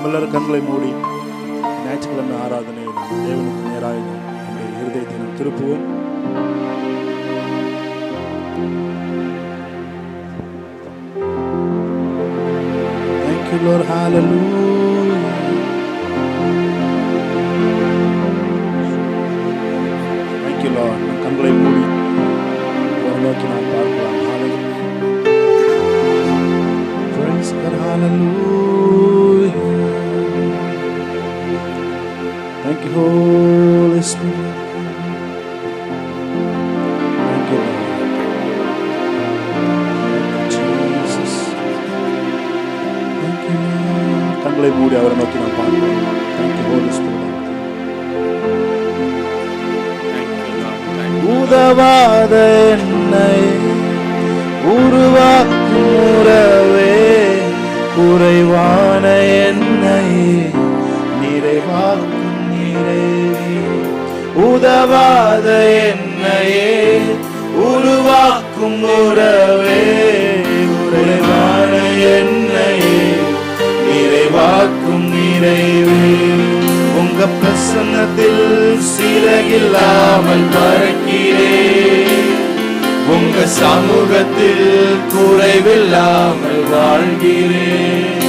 நம்ம எல்லாரும் கண்களை மூடி ஞாயிற்றுக்கிழமை ஆராதனை தேவனுக்கு நேராக நம்முடைய இருதயத்தை நாம் திருப்புவோம். Thank you Lord, hallelujah. Thank you Lord. கண்களை மூடி நோக்கி நாம் பார்க்கலாம். Praise God, hallelujah. Thank you Holy Spirit. Thank you Lord. Jesus. Thank you Lord. கண்களை மூடி அவரை நோக்கி நாம் பார்க்கலாம். Thank you Holy Spirit. உதவாத என்னை உருவாக்கும் உறவே, குறைவான என்னை நிறைவாக்கும் நிறைவே. உதவாத என்னையே உருவாக்கும் உறவே, குறைவான என்னையே நிறைவாக்கும் நிறைவே. உங்க பிரசன்னத்தில் சிறகில்லாமல் பறக்கிறேன், உங்க சமூகத்தில் குறைவில்லாமல் வாழ்கிறேன்.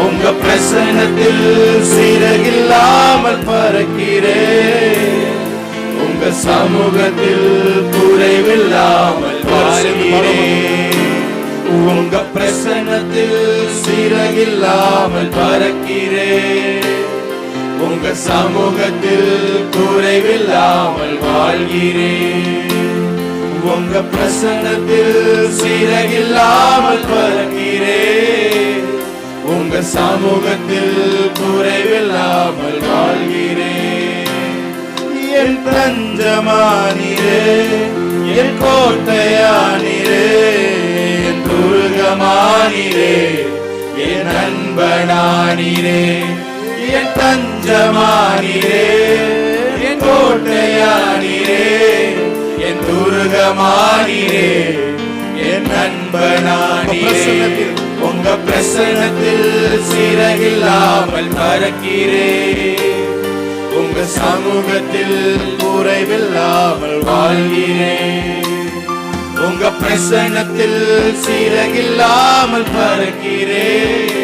உங்க பிரசன்னத்தில் சிறகில்லாமல் பறக்கிறேன், உங்க சமூகத்தில் குறைவில்லாமல் வாழ்கிறேன். உங்க பிரசன்னத்தில் சிறகில்லாமல் பறக்கிறேன், உங்க சமூகத்தில் குறைவில்லாமல் வாழ்கிறேன். உங்க பிரசன்னத்தில் சிறகில்லாமல் பறக்கிறேன், உங்க சமூகத்தில் குறைவில்லாமல் வாழ்கிறேன். என் தஞ்சமானிரே, என் கோட்டையானிரே, என் துருகமானிரே, என் அன்பனானிரே. என் தஞ்சமானிரே, என் கோட்டையானிரே, என் துருகமானிரே, என் அன்பனானிரே. உங்க பிரசன்னத்தில் சிறகில்லாமல் பறக்கிறேன், உங்க சமூகத்தில் குறைவில்லாமல் வாழ்கிறேன். உங்க பிரசன்னத்தில் சிறகில்லாமல் பறக்கிறேன்,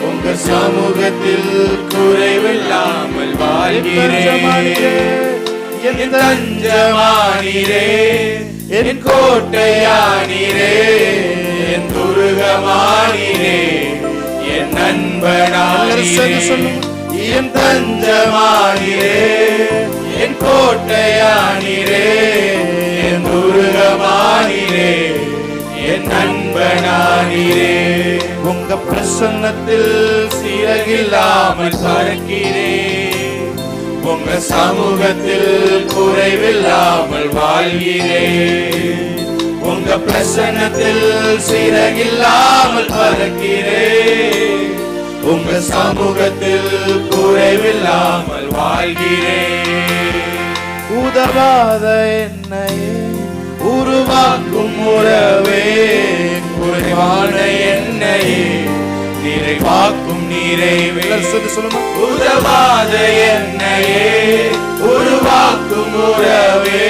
உங்க சமூகத்தில் குறைவில்லாமல் வாழ்கிறேன். என் தஞ்சமானிரே, என் கோட்டையானிரே, என் துருகமானிரே, என் அன்பனானிரே. என் தஞ்சமானிரே, என் கோட்டையானிரே, என் துருகமானிரே, என் அன்பனானிரே. உங்க பிரசன்னத்தில் சிறகில்லாமல் பறக்கிறேன், உங்க சமூகத்தில் குறைவில்லாமல் வாழ்கிறேன். உங்க பிரசன்னத்தில் சிறகில்லாமல் பறக்கிறேன், உங்க சமூகத்தில் குறைவில்லாமல் வாழ்கிறேன். உதவாத என்னையே உருவாக்கும் உறவே, குறைவான என்னையே நிறைவாக்கும் நிறைவே. உதவாத என்னையே உருவாக்கும் உறவே,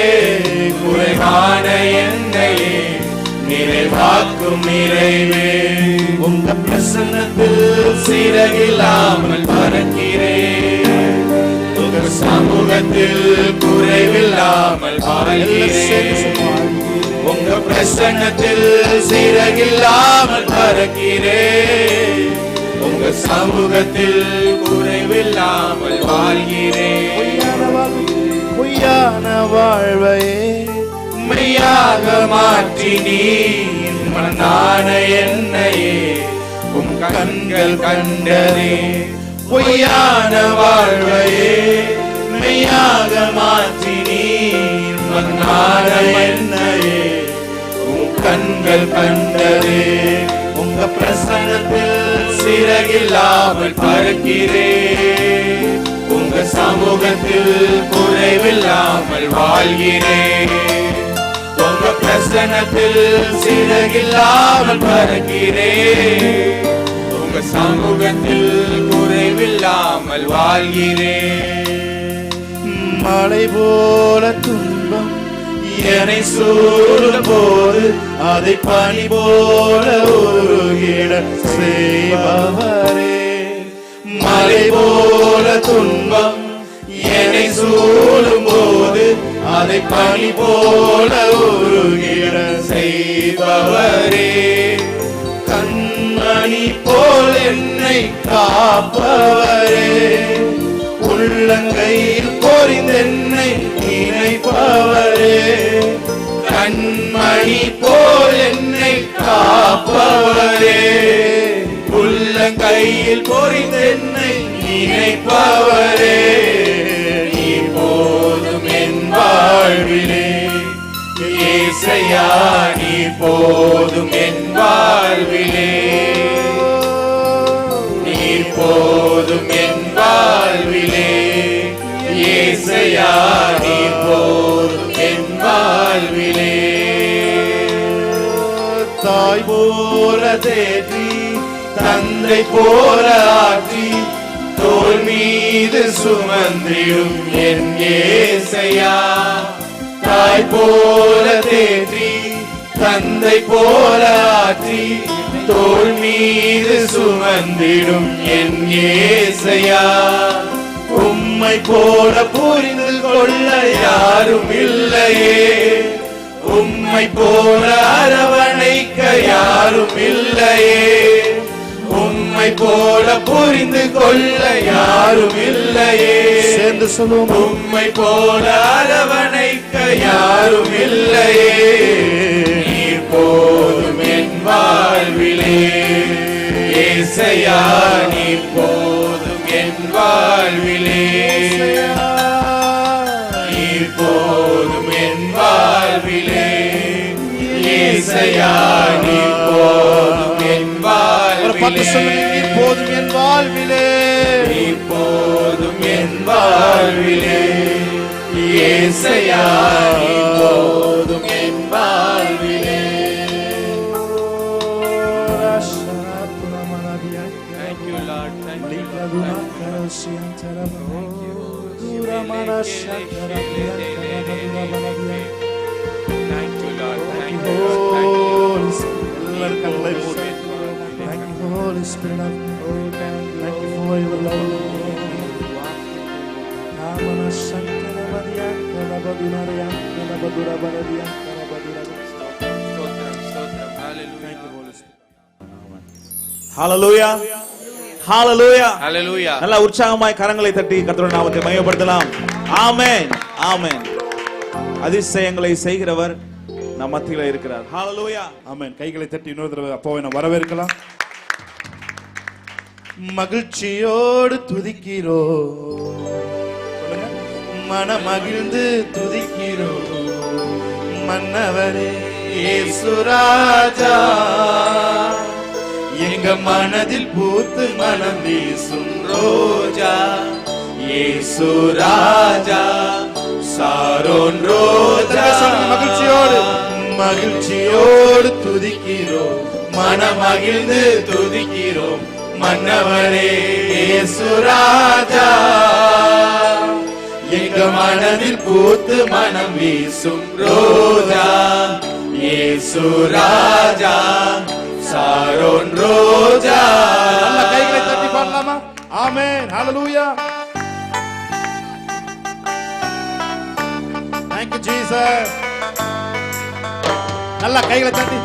குறைவான என்னையே நிறைவாக்கும் நிறைவே. உங்க பிரசன்னத்தில் சிறகில்லாமல் பறக்கிறேன், உங்க சமூகத்தில் குறைவில்லாமல் வாழ்கிறேன். உங்க பிரசன்னத்தில் சிறகில்லாமல் பறக்கிறேன், உங்க சமூகத்தில் குறைவில்லாமல் வாழ்கிறேன். பொய்யான வாழ்வையே மெய்யாக மாற்றி நீ மண்ணான என்னையே உம் கண்கள் கண்டதே. பொய்யான வாழ்வையே மெய்யாக மாற்றி நீ மண்ணான என்னையே உம் கண்கள் கண்டதே. உங்க பிரசன்னத்தில் சிறகில்லாமல் பறக்கிறேன், உங்க சமூகத்தில் குறைவில்லாமல் வாழ்கிறேன். உங்க பிரசன்னத்தில் சிறகில்லாமல் பறக்கிறேன், உங்க சமூகத்தில் குறைவில்லாமல் வாழ்கிறேன். மழை போல துன்பம் என்னை சூழும் போது அதை பனி போல உருகிட செய்பவரே. மழை போல துன்பம் என்னை சூழும் போது அதை பனி போல உருகிட செய்பவரே. கண்மணி போல் என்னை காப்பவரே. உள்ளங்கையில் பொறிந்தென்னை நினைப்பவரே. கண்மணி போல் என்னை காப்பவரே. உள்ளங்கையில் பொறிந்தென்னை நினைப்பவரே. நீ போதும் என் வாழ்விலே இயேசையா, நீ போதும் என் வாழ்விலே. நீ போதும் என் வாழ்விலே இயேசையா, நீ போதும் என் வாழ்விலே. தாய் போல தேற்றி தந்தை போல ஆற்றி தோள் மீது சுமந்திடும் என் இயேசையா. தாய் போல தேற்றி தந்தை போல ஆற்றி தோள் மீது சுமந்திடும் என் இயேசையா. உம்மை போல புரிந்து கொள்ள யாரும் இல்லையே. உம்மை போல அரவணைக்க யாரும் இல்லையே. உம்மை போல புரிந்து கொள்ள யாரும் இல்லையே. சேர்ந்து சொல்லுவோம். உம்மை போல அரவணைக்க யாரும் இல்லையே. நீர் போதும் என் வாழ்விலே இயேசையா, நீர் போதும் என் வாழ்விலே. நீர் போதும் என் வாழ்விலே இயேசையா, நீர் போதும் என் வாழ்விலே. நீர் போதும் என் வாழ்விலே. நீர் போதும் என் வாழ்விலே இயேசையா, நீர் போதும் என் வாழ்விலே. Thank you, Lord. Thank you, Lord. Thank you, Lord. Thank you, Lord. Thank you, Holy Spirit of God. Thank you for your love. Hallelujah. Hallelujah. Hallelujah. நல்ல உற்சாகமாய் கரங்களை தட்டி கர்த்தருடைய நாமத்தை மகிமைப்படுத்தலாம். ஆமென். ஆமென். அதிசயங்களை செய்கிறவர் நம் மத்தியில இருக்கிறார். ஹalleluya. ஆமென். கைகளை தட்டி இன்னொரு தடவை அப்பாவை நாம் வரவேற்கலாம். மகிழ்ச்சியோடு துதிக்கிறோம். சொல்லுங்க. மனமகிழ்ந்து துதிக்கிறோம். மன்னவரே இயேசு ராஜா, எங்க மனதில் பூத்து மனம் வீசும் ரோஜா. இயேசு ராஜா, சாரோன் ரோஜா. மகிழ்ச்சியோடு மகிழ்ச்சியோடு துதிக்கிறோம். மனமகிழ்ந்து துதிக்கிறோம். மன்னவரே இயேசு ராஜா, எங்க மனதில் பூத்து மனம் வீசும் ரோஜா. இயேசு ராஜா, சாரோன் ரோஜா. நல்ல கைகளை தட்டி பாடலாமா? ஆமென். ஹalleluya. Thank you Jesus. நல்ல கைகளை தட்டி.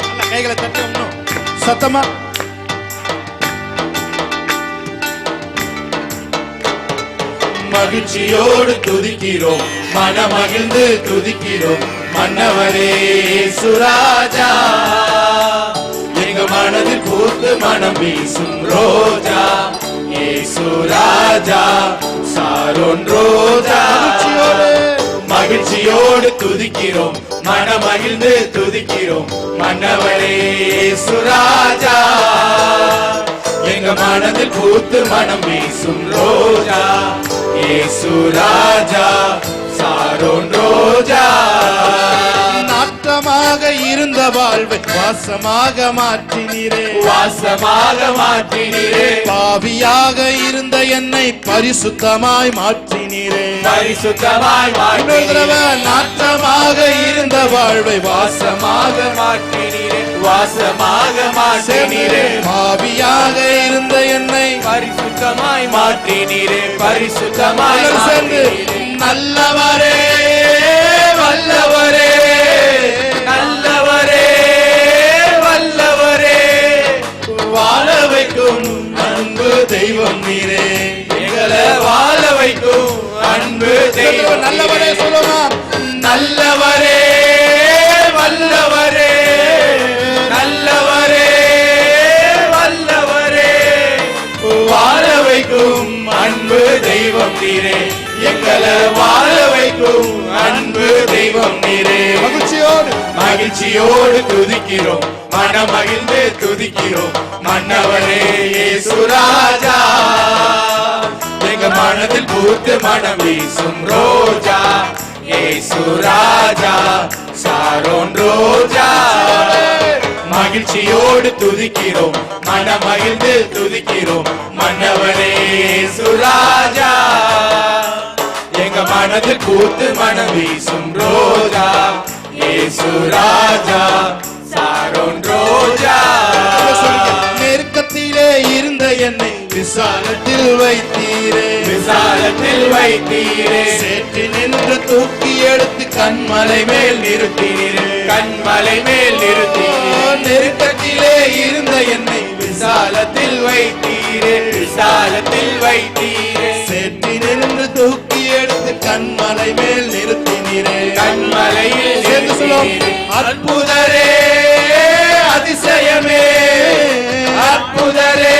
நல்ல கைகளை தட்டி இன்னும் சத்தமா. மகிழ்ச்சியோடு துதிக்கிறோம். மனமகிழ்ந்து துதிக்கிறோம். மன்னவரே இயேசு ராஜா, எங்க மனதில் பூத்து மனம் வீசும் ரோஜா. இயேசு ராஜா, சாரோன் ரோஜா. மகிழ்ச்சியோடு துதிக்கிறோம். மனமகிழ்ந்து துதிக்கிறோம். மன்னவரே இயேசு ராஜா, எங்க மனதில் பூத்து மனம் வீசும் ரோஜா. இயேசு ராஜா, வாழ்வை வாசமாக மாற்றினீரே, வாசமாக மாற்றினீரே, பாவியாக இருந்த என்னை பரிசுத்தமாய் மாற்றினீரே, பரிசுத்தமாய் மாற்றினீரே, நாற்றமாக இருந்த வாழ்வை வாசமாக மாற்றினீரே, வாசமாக மாற்றினீரே, பாவியாக இருந்த என்னை பரிசுத்தமாய் மாற்றினீரே, பரிசுத்தமாய் சேர்ந்து மாற்றினீரே. நல்லவரே வல்லவரே, நல்லவரே, வல்லவரே, வாழ வைக்கும் அன்பு தெய்வம் நீரே, எங்களை வாழ வைக்கும் அன்பு தெய்வம். நல்லவரே சொல்லுமா, நல்லவரே, வல்லவரே, நல்லவரே, வல்லவரே, வாழ வைக்கும் அன்பு தெய்வம் நீரே, எங்களை வாழ வைக்கும் அன்பு தெய்வம் நீரே. மகிழ்ச்சியோடு மகிழ்ச்சியோடு துதிக்கிறோம், மனமகிழ்ந்து துதிக்கிறோம், மன்னவரே இயேசு ராஜா. எங்க மனதில் பூத்து மனம் வீசும் ரோஜா, இயேசு ராஜா, சாரோன் ரோஜா. மகிழ்ச்சியோடு துதிக்கிறோம், மனமகிழ்ந்து துதிக்கிறோம், மன்னவரே இயேசு ராஜா. எங்க மனதில் பூத்து மனம் வீசும் ரோஜா, இயேசு ராஜா, சாரோன் ரோஜா. நெருக்கத்திலே இருந்த என்னை விசாலத்தில் வைத்தீரே, விசாலத்தில் வைத்தீரே, சேற்றி நின்று தூக்கி எடுத்து கண்மலை மேல் நிறுத்தினீரே, கண்மலை மேல் நிறுத்தீரே. நெருக்கத்திலே இருந்த என்னை விசாலத்தில் வைத்தீரே, விசாலத்தில் வைத்தீரே, சேற்றி நின்று தூக்கி எடுத்து கண்மலை மேல் நிறுத்தினீரே, கண்மலையில் சேர்ந்து சொல்லும் நிறுத்தினீரே. அற்புதரே, அதிசயமே, அற்புதரே,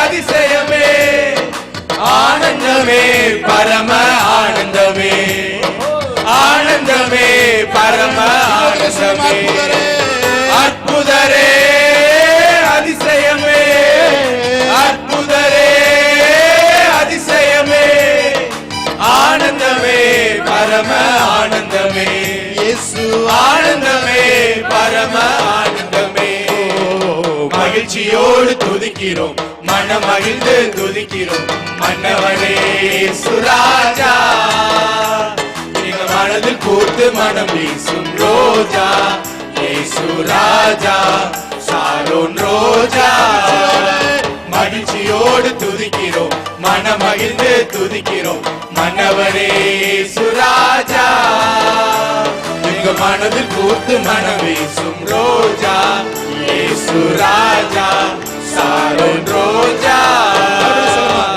அதிசயமே, ஆனந்தமே, பரம ஆனந்தமே, ஆனந்தமே, பரம ஆனந்தமே, அற்புதரே, அதிசயமே, அற்புதரே, அதிசயமே, ஆனந்தமே, பரம ஆனந்தமே, இயேசு ஆனந்தமே, பரம ஆனந்தமே. மகிழ்ச்சியோடு துதிக்கிறோம், மனமகிழ்ந்து துதிக்கிறோம், மன்னவனே இயேசு ராஜா. எங்க மனதில் பூத்து மனம் வீசும் ரோஜா, இயேசு ராஜா, சாரோன் ரோஜா. மகிழ்ச்சியோடு துதிக்கிறோம், மனமகிழ்ந்து துதிக்கிறோம், மன்னவனே இயேசு ராஜா. எங்க மனதில் பூத்து மனம் வீசும் ரோஜா, இயேசு ராஜா, சாரோன் ரோஜா.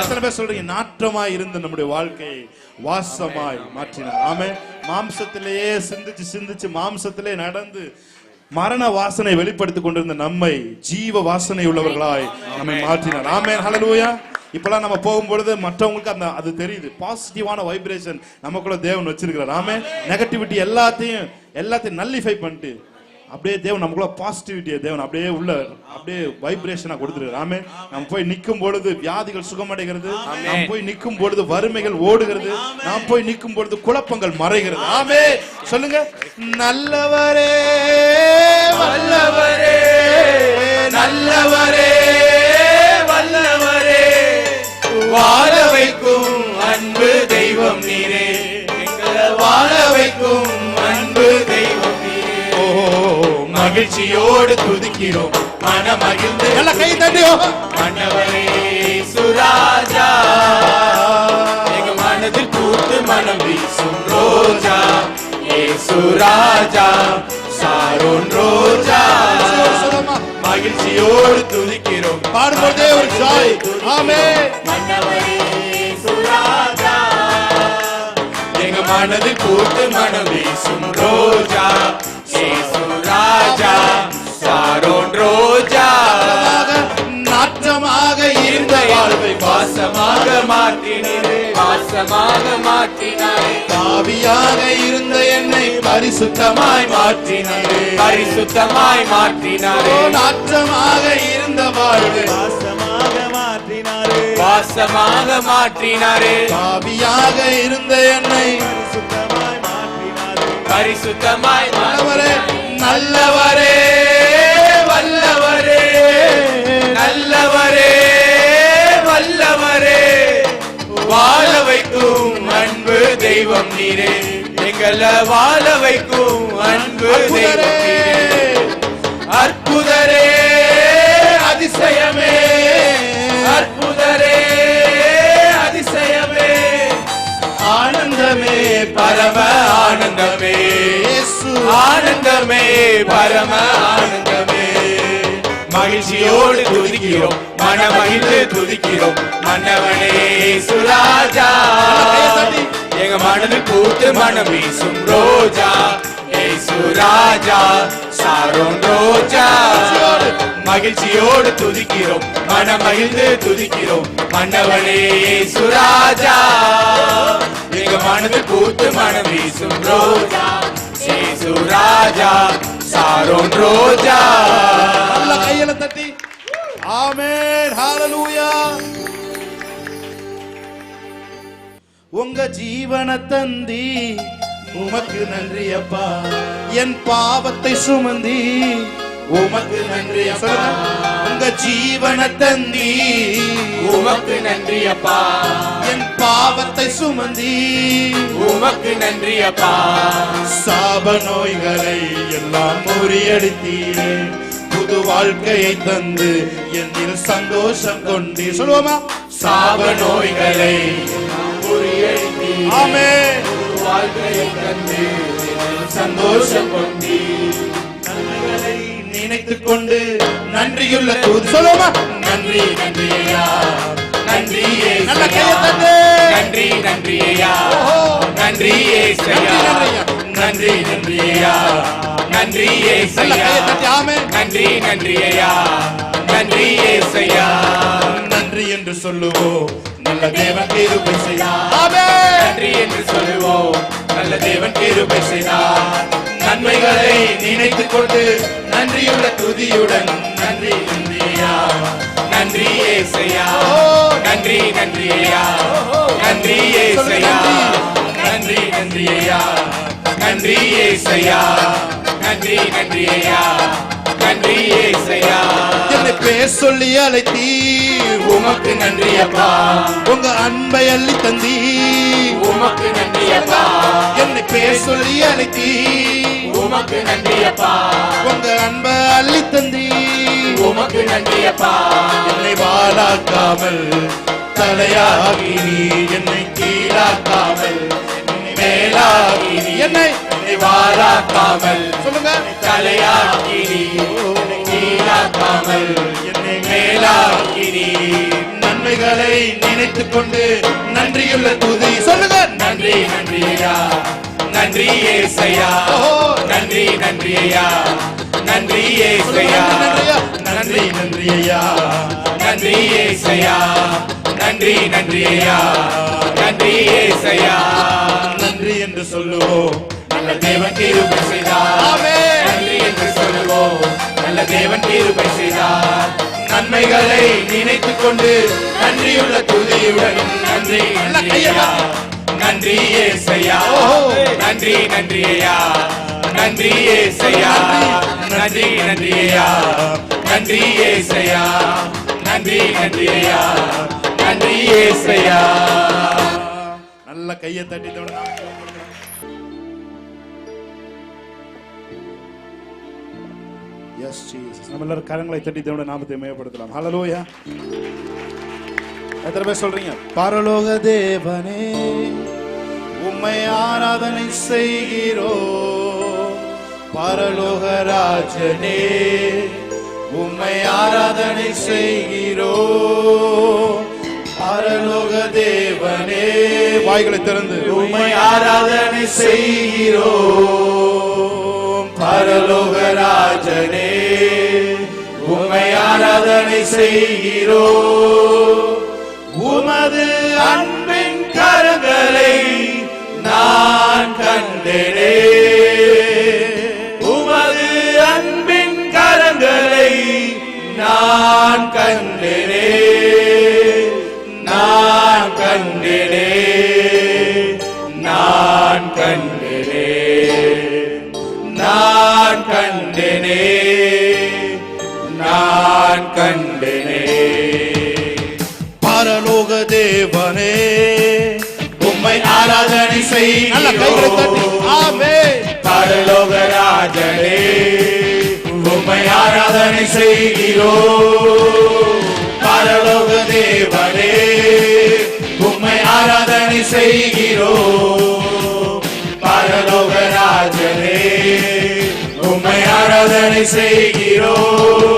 எத்தனை பேர் சொல்றீங்க நாற்றமாய் இருந்த நம்முடைய வாழ்க்கையை வாசமாய் மாற்றினார். ஆமென். மாம்சத்திலேயே சிந்திச்சு சிந்திச்சு மாம்சத்திலே நடந்து மரண வாசனை வெளிப்படுத்திக் கொண்டிருந்த நம்மை ஜீவ வாசனை உள்ளவர்களாய் நம்மை மாற்றினார். ஆமென். ஹல்லேலூயா. இப்பெல்லாம் நம்ம போகும்பொழுது மற்றவங்களுக்கு அந்த அது தெரியுது, பாசிட்டிவான வைப்ரேஷன் நமக்குள்ள தேவன் வச்சிருக்கிறார். ஆமென். நெகட்டிவிட்டி எல்லாத்தையும் நல்லிஃபை பண்ணிட்டு அப்படியே தேவன் நமக்குள்ள பாசிட்டிவிட்டியை தேவன் அப்படியே உள்ள அப்படியே வைப்ரேஷனா கொடுத்துருக்காரு. ஆமென். நம்ம போய் நிற்கும் பொழுது வியாதிகள் சுகமடைகிறது, நாம் போய் நிற்கும் பொழுது வறுமைகள் ஓடுகிறது, நாம் போய் நிற்கும் பொழுது குழப்பங்கள் மறைகிறது. ஆமென். சொல்லுங்க, நல்லவரே, வல்லவரே, நல்லவரே, வல்லவரே, வாழ வைக்கும் அன்பு தெய்வம் நீரே, எங்களை வாழ வைக்கும் அன்பு தெய்வம் நீரே. மகிழ்ச்சியோடு துதிக்கிறோம், மனமகிழ்ந்து நல்ல கை தட்டியோ, மன்னவரே இயேசு ராஜா. எங்க மனதில் பூத்து மனம் வீசும் ரோஜா, இயேசு ராஜா, சாரோன் ரோஜா. மகிழ்ச்சியோடு துதிக்கிறோம், பாடும்போதே ஒரு ஜாய். ஆமென். மன்னவரே இயேசு ராஜா. எங்க மனதில் பூத்து மனம் வீசும் ரோஜா, இயேசு ராஜா, சாரோன் ரோஜா. நாற்றமாக இருந்த வாழ்வை வாசமாக மாற்றினீரே, வாசமாக மாற்றினாரே, பாவியாக இருந்த என்னை பரிசுத்தமாய் மாற்றினாரே, பரிசுத்தமாய் மாற்றினாரே, நாற்றமாக இருந்த வாழ்வை வாசமாக மாற்றினாரே, வாசமாக மாற்றினாரே, பாவியாக இருந்த என்னை சுத்தமாய் மாற்றினாரே, பரிசுத்தமாய் நல்லவரே, நல்லவரே, தெய்வம் நீரே, எங்கள வாழ வைக்கும் அன்பு தெய்வம் நீரே. அற்புதரே அதிசயமே, அற்புதரே அதிசயமே, ஆனந்தமே பரம ஆனந்தமே, ஆனந்தமே பரம ஆனந்தமே. மகிழ்ச்சியோடு துதிக்கிறோம், மனமகிழ்ந்து துதிக்கிறோம், மன்னவனே சுராஜா. எங்க மனது கூத்து மனம் வீசும் ரோஜா, சுராஜா சாரோன் ரோஜா. மகிழ்ச்சியோடு துதிக்கிறோம், மனமகிழ்ந்து துதிக்கிறோம், மன்னவனே சுராஜா. எங்க மனது கூத்து மனம் வீசும் ரோஜா, சுராஜா சாரோன் ரோஜா. நல்ல கையில தட்டி ஆமென், ஹalleluya. உங்க ஜீவன தந்தி உமக்கு நன்றி அப்பா, என் பாவத்தை சுமந்தி உமக்கு நன்றி அப்பா. உங்க ஜீவன தந்தி உமக்கு நன்றி அப்பா, என் பாவத்தை சுமந்தி உமக்கு நன்றி அப்பா. சாப நோய்களை எல்லாம் முறியடித்தீரே, புது வாழ்க்கையை தந்து என்னில் சந்தோஷம் கொண்டு. சொல்லுவோமா? சாப நோய்களை முறியடித்தீரே, ஆமென். புது வாழ்க்கையை தந்து என்னில் சந்தோஷம் கொண்டு. நன்மைகளை நினைத்துக் கொண்டு நன்றியுள்ள தூது. சொல்லுவோமா? நன்றி நன்றி ஐயா, நன்றி நல்ல கையை தட்டு. நன்றி நன்றி ஐயா, நன்றி ஏசையா, நன்றி நன்றி ஐயா, நன்றி நல்ல ஏசையா, கையை தட்டி ஆமென். நன்றி நன்றி ஐயா, நன்றி ஏசையா. நன்றி என்று சொல்லுவோம், நல்ல தேவன் கிருபை செய்தார். ஆமென். நன்றி என்று சொல்லுவோம், நல்ல தேவன் கிருபை செய்தார். நன்மைகளை நினைத்துக் கொண்டு நன்றியுள்ள துதியுடன் நன்றி நன்றி ஐயா, நன்றி ஏசையா, நன்றி நன்றி ஐயா, நன்றி ஏசையா, நன்றி நன்றி ஐயா, நன்றி ஏசையா, நன்றி நன்றி ஐயா, நன்றி ஏசையா. என்னை பேர் சொல்லி அழைத்தீ உமக்கு நன்றி அப்பா, உங்க அன்பை அள்ளி தந்தீ உமக்கு நன்றி அப்பா, என்னை பேர் சொல்லி அழைத்தீ உமக்கு நன்றி அப்பா, உங்க அன்பை அள்ளி தந்தீ உமக்கு நன்றி அப்பா. என்னை வாழாக்காமல் தலையாகி நீ என்னை கீழாக்காமல் என்னை மேலாகி நீ என்னை வாழாக்காமல் சொல்லுங்க தலையாக்கி நீ, கீழாக்காமல் என்னை மேலாக்கி நீ. நன்மைகளை நினைத்துக் கொண்டு நன்றியுள்ள துதி. சொல்லுங்க நன்றி நன்றி ஐயா, நன்றி ஏசையா, நன்றி நன்றி ஐயா, நன்றி ஏசையா, நன்றி நன்றி ஐயா, நன்றி ஏசையா, நன்றி நன்றி ஐயா, நன்றி ஏசையா. நன்றி என்று சொல்லுவோம், நல்ல தேவன் கிருபை செய்தார். ஆமென். நன்றி என்று சொல்லுவோம், நல்ல தேவன் கிருபை செய்தார். நன்மைகளை நினைத்துக் கொண்டு நன்றியுள்ள துதியுடன் நன்றி நன்றி ஐயா, நன்றி ஏசையா, நன்றி நன்றி ஐயா, நன்றி ஏசையா, நன்றி நன்றி ஐயா, நன்றி ஏசையா, நன்றி நன்றி ஐயா, நன்றி ஏசையா. நல்ல கையை தட்டி எஸ் ஜீசஸ். நம்ம எல்லாரும் கரங்களை தட்டி தேவனுடைய நாமத்தை மேம்படுத்தலாம். ஹல்லேலூயா. எத்தனை பேர் சொல்றீங்க? பரலோக தேவனே உம்மை ஆராதனை செய்கிறோம், பரலோக ராஜனே உம்மை ஆராதனை செய்கிறோம், பரலோக தேவனே வாய்களை திறந்து உம்மை ஆராதனை செய்கிறோம், பரலோக ராஜனே உம்மை ஆராதனை செய்கிறோம். உமது அன்பின் கரங்களை நான் கண்டேனே, உமது அன்பின் கரங்களை நான் கண்டேனே, நான் கண்டேனே, நான் கண்டேனே, நான் கண்டேனே, நான் கண்டேனே. பரலோக தேவனே உம்மை ஆராதனை நல்ல கைகளை தட்டி செய்கிறோம் ஆமென். பரலோக ராஜனே உம்மை ஆராதனை செய்கிறோம் பரலோக தேவனே உம்மை ஆராதனை செய்கிறோம் பரலோக ராஜனே உம்மை ஆராதனை செய்கிறோம்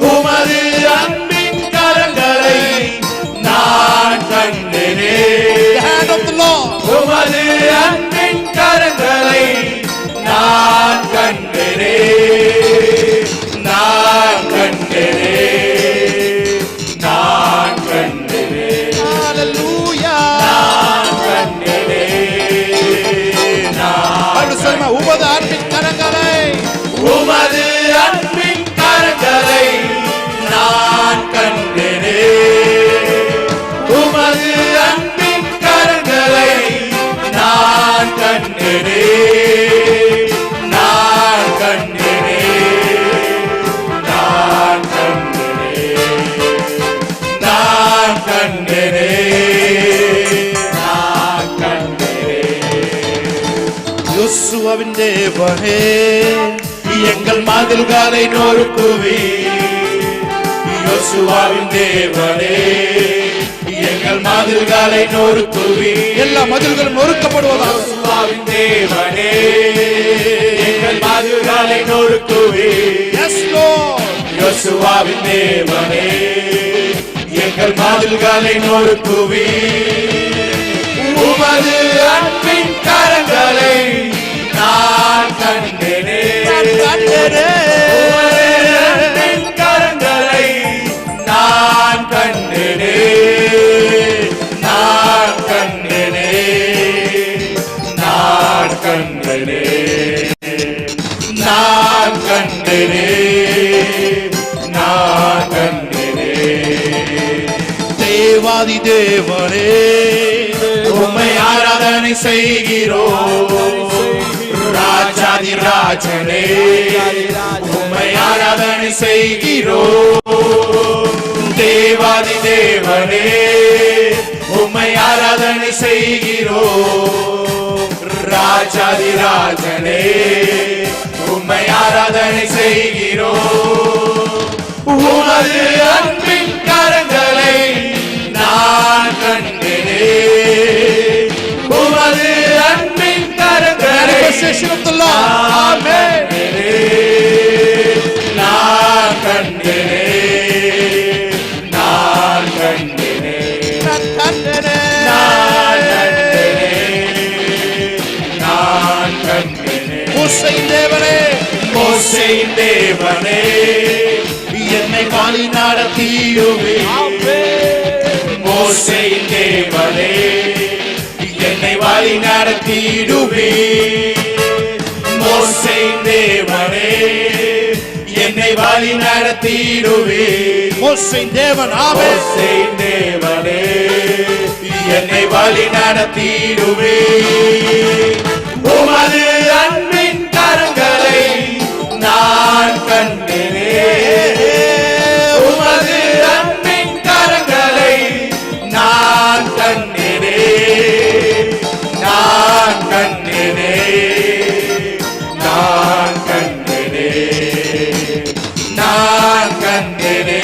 உமது அன்பின் கரங்களை நான் கண்டேனே Hand of the Lord. உமது அன்பின் கரங்களை நான் கண்டேனே நான் கண்டேனே நான் கண்டேனே Hallelujah. நான் கண்டேனே நான் அப்படி சொல்லுமா, உமது அன்பின் கரங்களை உமது அன்பின் கரங்களை நான் கண்டேனே உமது அன்பின் கரங்களை நான் கண்டேனே நான் கண்டேனே நான் கண்டேனே நான் கண்டேனே நான் கண்டேனே யோசுவாவின் தேவனே எங்கள் மதில்களை நொறுக்குவி யோசுவாவின் தேவனே எங்கள் மதில்களை நொறுக்குவி எல்லா மதில்களும் நொறுக்கப்படுவதாக யோசுவாவின் தேவனே எங்கள் மதில்களை நொறுக்குவி Yes, Lord. யோசுவாவின் தேவனே எங்கள் மதில்களை நொறுக்குவி உமது அன்பின் கரங்களை நான் கண்டேனே கண்டேனே. உமது அன்பின் கரங்களை நான் கண்டேனே நான் கண்டேனே நான் கண்டேனே நான் கண்டேனே நான் கண்டேனே தேவாதி தேவனே உம்மை ஆராதனை செய்கிறோம் ராஜாதி ராஜனே உம்மை ஆராதனை செய்கிறோம் தேவாதி தேவனே உம்மை ஆராதனை செய்கிறோம் ராஜாதி ராஜனே உம்மை ஆராதனை செய்கிறோம் உமது அன்பின் கரங்களை நான் கண்டேனே உமது அன்பின் கரங்களை Manifestation of the Lord. Amen. நான் கண்டேனே நான் கண்டேனே நான் கண்டேனே. நான் கண்டேனே நான் கண்டேனே மோசேயின் தேவனே மோசேயின் தேவனே என்னை வழி நடத்தியுமே மோசேயின் தேவனே என்னை வழி நடத்திடுவே மோசேயின் தேவனே என்னை வழி நடத்திடுவே மோசேயின் தேவன். ஆமென். மோசேயின் தேவனே என்னை வழி நடத்திடுவே உமது அன்பின் கரங்களை நான் கண்டேனே உமது அன்பின் கரங்களை நான் கண்டேனே நான் கண்டேனே நான் கண்டேனே நான் கண்டேனே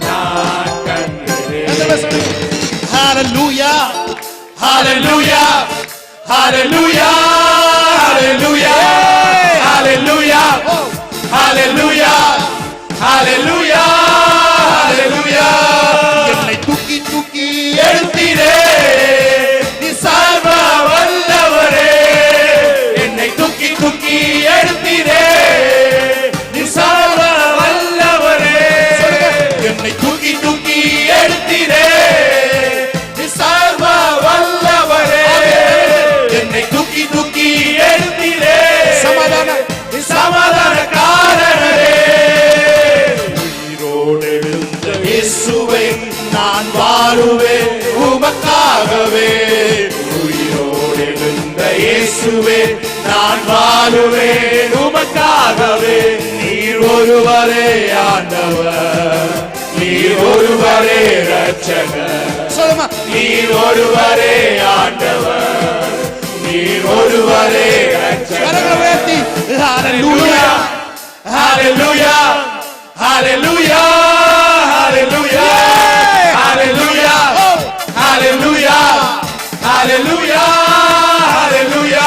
நான் கண்டேனே Hallelujah. Hallelujah. Hallelujah. Hallelujah. Hallelujah. Hallelujah. Hallelujah. Hallelujah. என்னை தூக்கி தூக்கி எழுத்திரே நீ சர்வ வல்லவரே என்னை தூக்கி தூக்கி எழுத்திரே நீ சர்வ வல்லவரே என்னை தூக்கி தூக்கி எழுத்திரே நீ சர்வ வல்லவரே என்னை தூக்கி தூக்கி எழுத்திரே சமாதான காரணரே உயிரோடு எழுந்த இயேசுவை நான் வாழுவேன் உமக்காகவே உயிரோடு எழுந்த இயேசுவே நான் வாழுவேன் உமக்காகவே நீர் ஒருவரே ஆண்டவர் நீர் ஒருவரே இரட்சகர் சொல்லுமா நீர் ஒருவரே ஆண்டவர், நீர் ஒருவரே இரட்சகர். கரங்களை உயர்த்தி ஹalleluya ஹalleluya ஹalleluya ஹalleluya ஹalleluya ஹalleluya ஹalleluya ஹalleluya.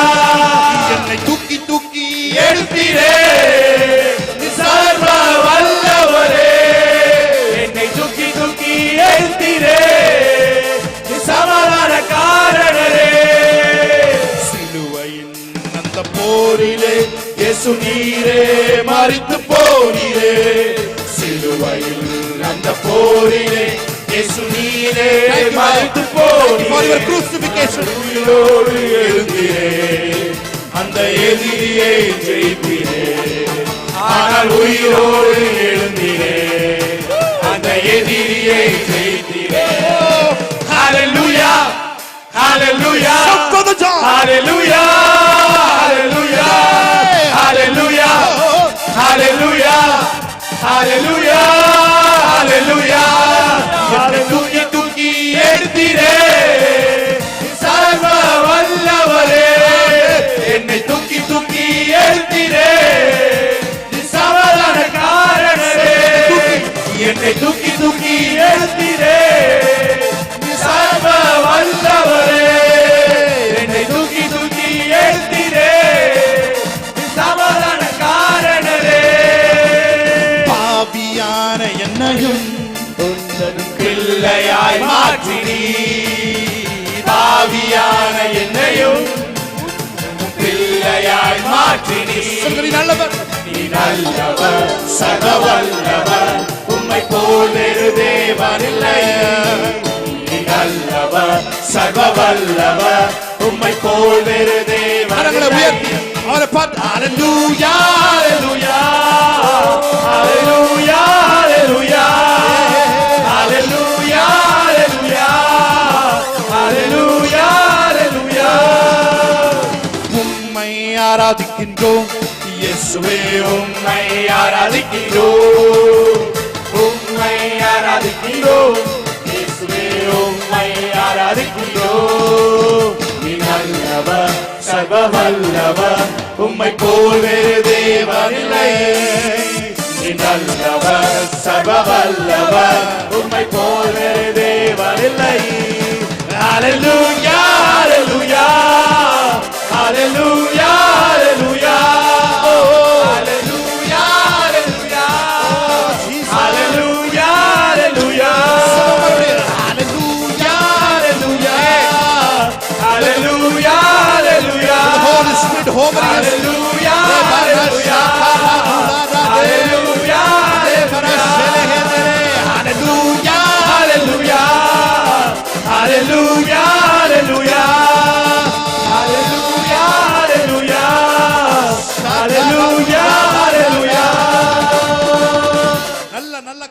என்னை தூக்கி தூக்கி எடுத்தீரே சர்வ வல்லவரே, என்னை தூக்கி தூக்கி எடுத்தீரே சமாதான காரணரே. சிலுவையின் அந்த போரிலே இயேசு நீரே மரித்து போனீரே, சிலுவையில் அந்த போரிலே இயேசு நீரே மரித்து for your போனீரே. crucifixion உயிரோடு எழுந்தீரே, அந்த எதிரியை ஜெயித்தீரே. ஆனால் உயிரோடு எழுந்தீரே, அந்த எதிரியை ஜெயித்தீரே. ஹalleluya ஹalleluya for the job ஹalleluya ஹalleluya ஹalleluya ஹalleluya ஹalleluya ஹalleluya. என்னை தூக்கி தூக்கி எடுத்தீரே சர்வ வல்லவரே, என்னை தூக்கி தூக்கி எடுத்தீரே சமாதான காரணரே. என்னை தூக்கி தூக்கி எடுத்தீரே சர்வ வல்லவரே, என்னை தூக்கி தூக்கி எடுத்தீரே சமாதான காரணரே. பாவியான என்னையும் பிள்ளையாய் மாற்றினீ, பாவியான என்னையும் பிள்ளையாய் மாற்றினீ. சொல்லுங்க, நீ நல்லவர் நீ நல்லவர் சர்வ வல்லவர், உம்மை போல் வேறு தேவனில்லை. நீ நல்லவர் சர்வ வல்லவர், உம்மை போல் வேறு கரங்களை தேவனில்லை. உயர்த்தி அவரை பார்த்து ஹalleluya ஹalleluya ஹalleluya ஹalleluya ஹalleluya ஹalleluya ஹalleluya. உம்மை ஆராதிக்கின்றோம் இயேசுவே உம்மை ஆராதிக்கிறோம், உம்மை ஆராதிக்கிறோம், இயேசுவே உம்மை ஆராதிக்கிறோம். நீ நல்லவர் சர்வ வல்லவர், உம்மை போல் வேறு தேவனில்லை. நீ நல்லவர் சர்வ வல்லவர், உம்மை போல் வேறு தேவனில்லை. ஹalleluya ஹalleluya ஹalleluya ஹalleluya ஹalleluya ஹalleluya ஹalleluya ஹalleluya ஹalleluya ஹalleluya. Holy Spirit hovering us ஹalleluya ஹalleluya ஹalleluya ஹalleluya ஹalleluya ஹalleluya